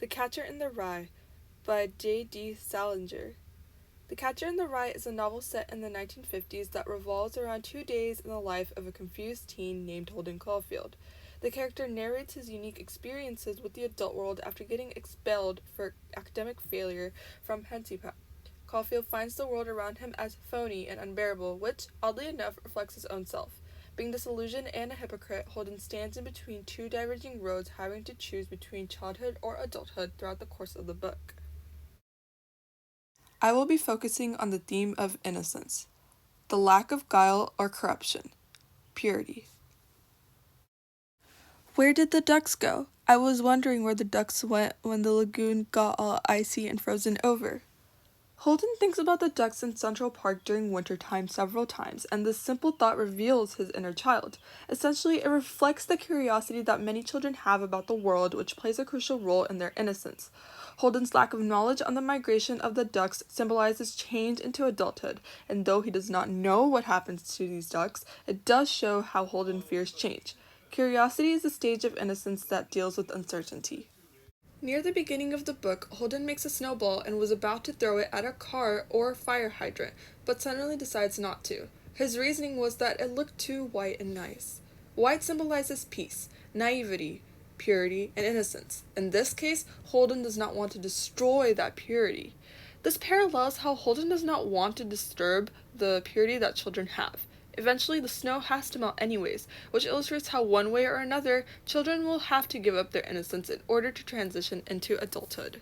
The Catcher in the Rye by J.D. Salinger. The Catcher in the Rye is a novel set in the 1950s that revolves around 2 days in the life of a confused teen named Holden Caulfield. The character narrates his unique experiences with the adult world after getting expelled for academic failure from Hensipa. Caulfield finds the world around him as phony and unbearable, which, oddly enough, reflects his own self. Being disillusioned and a hypocrite, Holden stands in between two diverging roads, having to choose between childhood or adulthood throughout the course of the book. I will be focusing on the theme of innocence, the lack of guile or corruption, purity. Where did the ducks go? I was wondering where the ducks went when the lagoon got all icy and frozen over. Holden thinks about the ducks in Central Park during wintertime several times, and this simple thought reveals his inner child. Essentially, it reflects the curiosity that many children have about the world, which plays a crucial role in their innocence. Holden's lack of knowledge on the migration of the ducks symbolizes change into adulthood, and though he does not know what happens to these ducks, it does show how Holden fears change. Curiosity is a stage of innocence that deals with uncertainty. Near the beginning of the book, Holden makes a snowball and was about to throw it at a car or fire hydrant, but suddenly decides not to. His reasoning was that it looked too white and nice. White symbolizes peace, naivety, purity, and innocence. In this case, Holden does not want to destroy that purity. This parallels how Holden does not want to disturb the purity that children have. Eventually, the snow has to melt anyways, which illustrates how one way or another, children will have to give up their innocence in order to transition into adulthood.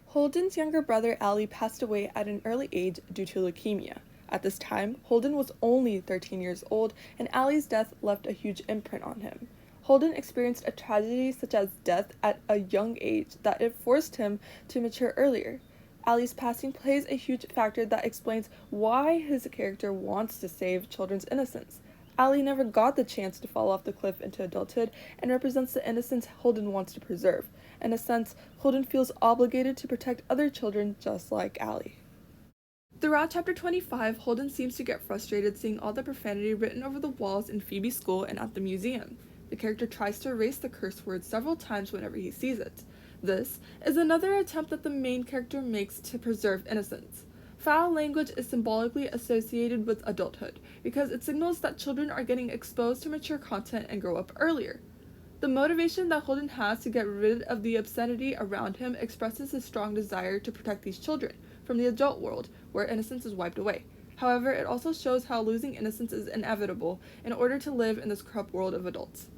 Holden's younger brother Ali passed away at an early age due to leukemia. At this time, Holden was only 13 years old, and Ali's death left a huge imprint on him. Holden experienced a tragedy such as death at a young age that it forced him to mature earlier. Ali's passing plays a huge factor that explains why his character wants to save children's innocence. Ali never got the chance to fall off the cliff into adulthood and represents the innocence Holden wants to preserve. In a sense, Holden feels obligated to protect other children just like Ali. Throughout chapter 25, Holden seems to get frustrated seeing all the profanity written over the walls in Phoebe's school and at the museum. The character tries to erase the curse word several times whenever he sees it. This is another attempt that the main character makes to preserve innocence. Foul language is symbolically associated with adulthood because it signals that children are getting exposed to mature content and grow up earlier. The motivation that Holden has to get rid of the obscenity around him expresses his strong desire to protect these children from the adult world where innocence is wiped away. However, it also shows how losing innocence is inevitable in order to live in this corrupt world of adults.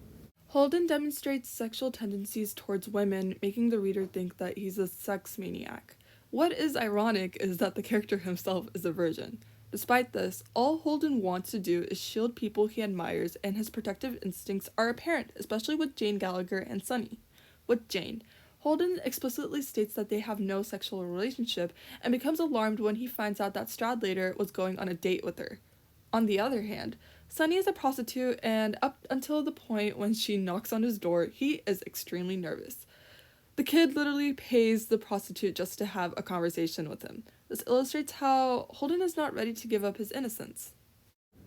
Holden demonstrates sexual tendencies towards women, making the reader think that he's a sex maniac. What is ironic is that the character himself is a virgin. Despite this, all Holden wants to do is shield people he admires, and his protective instincts are apparent, especially with Jane Gallagher and Sunny. With Jane, Holden explicitly states that they have no sexual relationship and becomes alarmed when he finds out that Stradlater was going on a date with her. On the other hand, Sunny is a prostitute, and up until the point when she knocks on his door, he is extremely nervous. The kid literally pays the prostitute just to have a conversation with him. This illustrates how Holden is not ready to give up his innocence.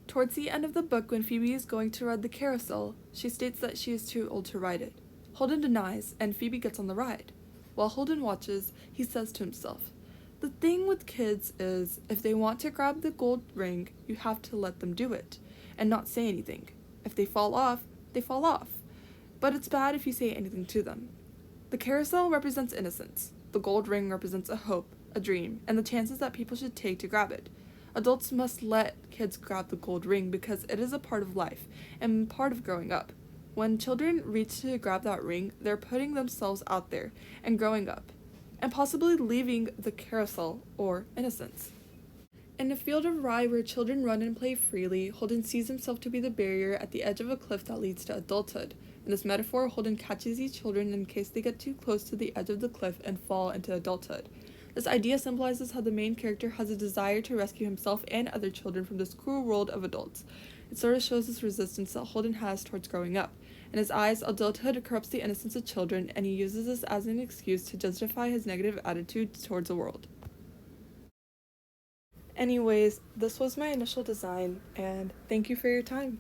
Towards the end of the book, when Phoebe is going to ride the carousel, she states that she is too old to ride it. Holden denies, and Phoebe gets on the ride. While Holden watches, he says to himself, "The thing with kids is, if they want to grab the gold ring, you have to let them do it, and not say anything. If they fall off, they fall off. But it's bad if you say anything to them." The carousel represents innocence. The gold ring represents a hope, a dream, and the chances that people should take to grab it. Adults must let kids grab the gold ring because it is a part of life and part of growing up. When children reach to grab that ring, they're putting themselves out there and growing up, and possibly leaving the carousel or innocence. In a field of rye where children run and play freely, Holden sees himself to be the barrier at the edge of a cliff that leads to adulthood. In this metaphor, Holden catches these children in case they get too close to the edge of the cliff and fall into adulthood. This idea symbolizes how the main character has a desire to rescue himself and other children from this cruel world of adults. It sort of shows this resistance that Holden has towards growing up. In his eyes, adulthood corrupts the innocence of children, and he uses this as an excuse to justify his negative attitude towards the world. Anyways, this was my initial design, and thank you for your time.